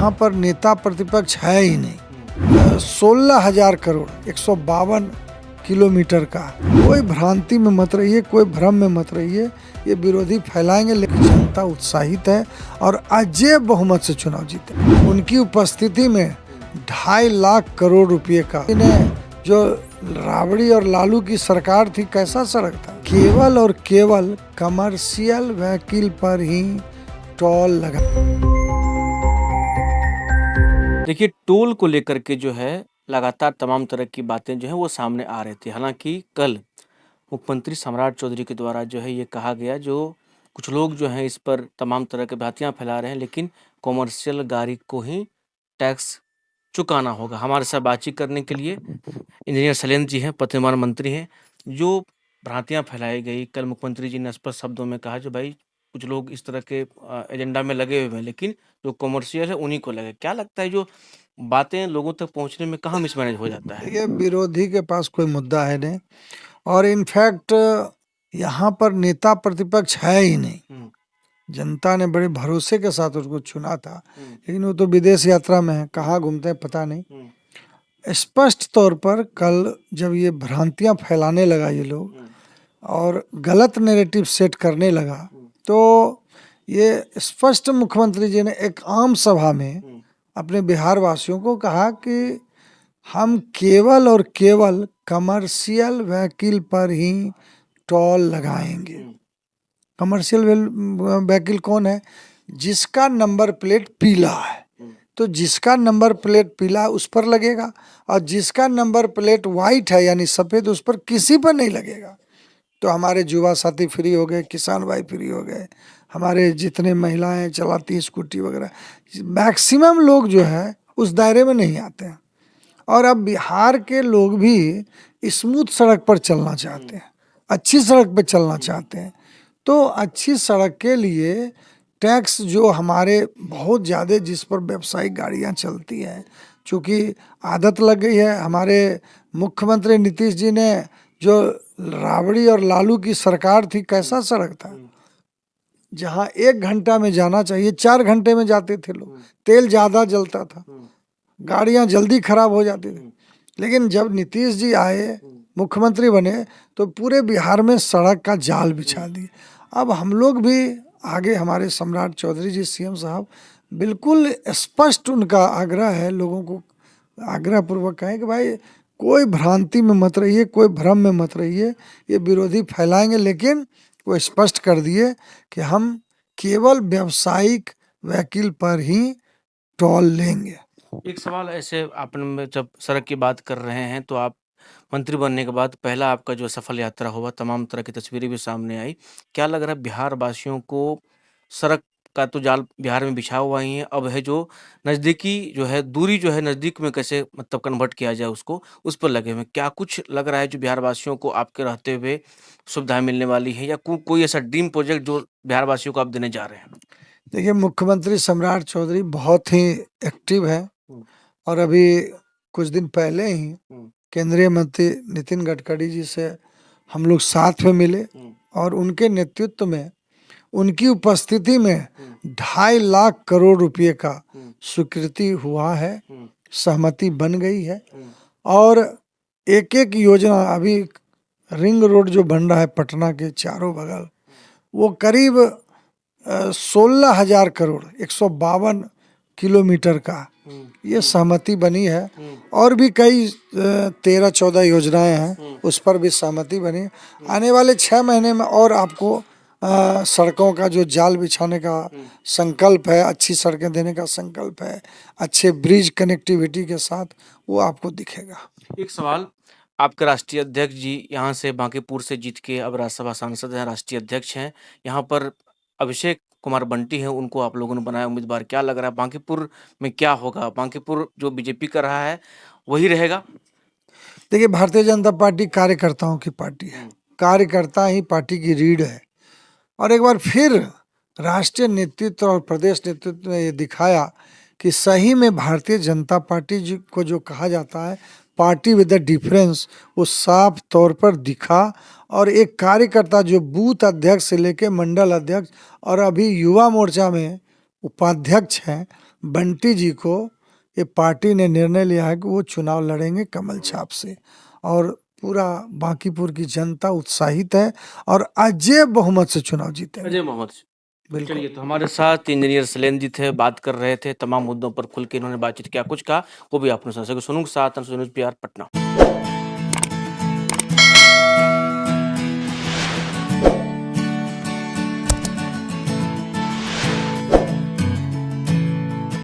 यहाँ पर नेता प्रतिपक्ष है ही नहीं। 16,000 करोड़ 152 किलोमीटर का। कोई भ्रांति में मत रहिए, कोई भ्रम में मत रहिए, ये विरोधी फैलाएंगे, लेकिन जनता उत्साहित है और अजय बहुमत से चुनाव जीते। उनकी उपस्थिति में 2.5 लाख करोड़ रुपए का, इन्हें जो राबड़ी और लालू की सरकार थी, कैसा सड़क था, केवल और केवल कमर्शियल व्हीकल पर ही टोल लगा। देखिए, टोल को लेकर के जो है लगातार तमाम तरह की बातें जो है वो सामने आ रही थी। हालांकि कल मुख्यमंत्री सम्राट चौधरी के द्वारा जो है ये कहा गया, जो कुछ लोग जो हैं इस पर तमाम तरह के भ्रांतियां फैला रहे हैं, लेकिन कॉमर्शियल गाड़ी को ही टैक्स चुकाना होगा। हमारे साथ बातचीत करने के लिए इंजीनियर शैलेंद्र जी हैं, पथ निर्माण मंत्री हैं। जो भ्रांतियां फैलाई गई, कल मुख्यमंत्री जी ने स्पष्ट शब्दों में कहा, जो भाई कुछ लोग इस तरह के एजेंडा में लगे हुए हैं, लेकिन जो कॉमर्शियल है उन्हीं को लगे। क्या लगता है, जो बातें लोगों तक पहुंचने में कहाँ मिसमैनेज हो जाता है? ये विरोधी के पास कोई मुद्दा है नहीं, और इनफैक्ट यहाँ पर नेता प्रतिपक्ष है ही नहीं। जनता ने बड़े भरोसे के साथ उसको चुना था, लेकिन वो तो विदेश यात्रा में है, कहाँ घूमते हैं पता नहीं। स्पष्ट तौर पर कल जब ये भ्रांतियां फैलाने लगा ये लोग और गलत नैरेटिव सेट करने लगा, तो ये स्पष्ट मुख्यमंत्री जी ने एक आम सभा में अपने बिहार वासियों को कहा कि हम केवल और केवल कमर्शियल व्हीकल पर ही टोल लगाएंगे। कमर्शियल व्हीकल कौन है? जिसका नंबर प्लेट पीला है, तो जिसका नंबर प्लेट पीला उस पर लगेगा, और जिसका नंबर प्लेट वाइट है यानी सफेद, उस पर किसी पर नहीं लगेगा। तो हमारे युवा साथी फ्री हो गए, किसान भाई फ्री हो गए, हमारे जितने महिलाएं चलाती स्कूटी वगैरह, मैक्सिमम लोग जो है उस दायरे में नहीं आते हैं। और अब बिहार के लोग भी स्मूथ सड़क पर चलना चाहते हैं, अच्छी सड़क पर चलना चाहते हैं। तो अच्छी सड़क के लिए टैक्स जो हमारे बहुत ज़्यादा, जिस पर व्यावसायिक गाड़ियां चलती हैं, चूँकि आदत लग गई है। हमारे मुख्यमंत्री नीतीश जी ने, जो राबड़ी और लालू की सरकार थी, कैसा सड़क था, जहाँ 1 घंटा में जाना चाहिए 4 घंटे में जाते थे लोग। तेल ज़्यादा जलता था, गाड़ियाँ जल्दी खराब हो जाती थी। लेकिन जब नीतीश जी आए, मुख्यमंत्री बने, तो पूरे बिहार में सड़क का जाल बिछा दिए। अब हम लोग भी आगे, हमारे सम्राट चौधरी जी सीएम साहब, बिल्कुल स्पष्ट उनका आग्रह है, लोगों को आग्रह पूर्वक कहें कि भाई कोई भ्रांति में मत रहिए, कोई भ्रम में मत रहिए, ये विरोधी फैलाएंगे, लेकिन वो स्पष्ट कर दिए कि हम केवल व्यावसायिक व्हीकल पर ही टोल लेंगे। एक सवाल ऐसे, आपने जब सड़क की बात कर रहे हैं, तो आप मंत्री बनने के बाद पहला आपका जो सफल यात्रा हुआ, तमाम तरह की तस्वीरें भी सामने आई। क्या लग रहा है बिहार वासियों को? सड़क का तो जाल बिहार में बिछा हुआ ही है, अब है जो नज़दीकी जो है दूरी जो है नज़दीक में कैसे मतलब कन्वर्ट किया जाए उसको, उस पर लगे हुए। क्या कुछ लग रहा है जो बिहार वासियों को आपके रहते हुए सुविधाएं मिलने वाली है, या कोई ऐसा ड्रीम प्रोजेक्ट जो बिहार वासियों को आप देने जा रहे हैं? देखिए, मुख्यमंत्री सम्राट चौधरी बहुत ही एक्टिव है, और अभी कुछ दिन पहले ही केंद्रीय मंत्री नितिन गडकरी जी से हम लोग साथ में मिले, और उनके नेतृत्व में, उनकी उपस्थिति में 2.5 लाख करोड़ रुपए का स्वीकृति हुआ है, सहमति बन गई है। और एक एक योजना, अभी रिंग रोड जो बन रहा है पटना के चारों बगल, वो करीब 16,000 करोड़ 152 किलोमीटर का ये सहमति बनी है। और भी कई 13-14 योजनाएं हैं, उस पर भी सहमति बनी। आने वाले 6 महीने में और आपको सड़कों का जो जाल बिछाने का संकल्प है, अच्छी सड़कें देने का संकल्प है, अच्छे ब्रिज कनेक्टिविटी के साथ, वो आपको दिखेगा। एक सवाल, आपके राष्ट्रीय अध्यक्ष जी यहाँ से बांकीपुर से जीत के अब राज्यसभा सांसद हैं, राष्ट्रीय अध्यक्ष हैं। यहाँ पर अभिषेक कुमार बंटी हैं, उनको आप लोगों ने बनाया उम्मीदवार। क्या लग रहा है बांकीपुर में क्या होगा? बांकीपुर जो बीजेपी का रहा है वही रहेगा? देखिए, भारतीय जनता पार्टी कार्यकर्ताओं की पार्टी है, कार्यकर्ता ही पार्टी की रीढ़ है। और एक बार फिर राष्ट्रीय नेतृत्व और प्रदेश नेतृत्व ने ये दिखाया कि सही में भारतीय जनता पार्टी जी को जो कहा जाता है पार्टी विद द डिफरेंस, वो साफ तौर पर दिखा। और एक कार्यकर्ता जो बूथ अध्यक्ष से लेकर मंडल अध्यक्ष और अभी युवा मोर्चा में उपाध्यक्ष हैं, बंटी जी को ये पार्टी ने निर्णय लिया है कि वो चुनाव लड़ेंगे कमल छाप से, और पूरा बांकीपुर की जनता उत्साहित है और अजय बहुमत से चुनाव जीतेंगे। अजय मोहम्मद। बिल्कुल। चलिए, तो हमारे साथ इंजीनियर सलेम जी थे, बात कर रहे थे, तमाम मुद्दों पर खुल के इन्होंने बातचीत किया। कुछ कहा वो भी आपने सुना। सुनूंगा साथ न्यूज़ बिहार पटना।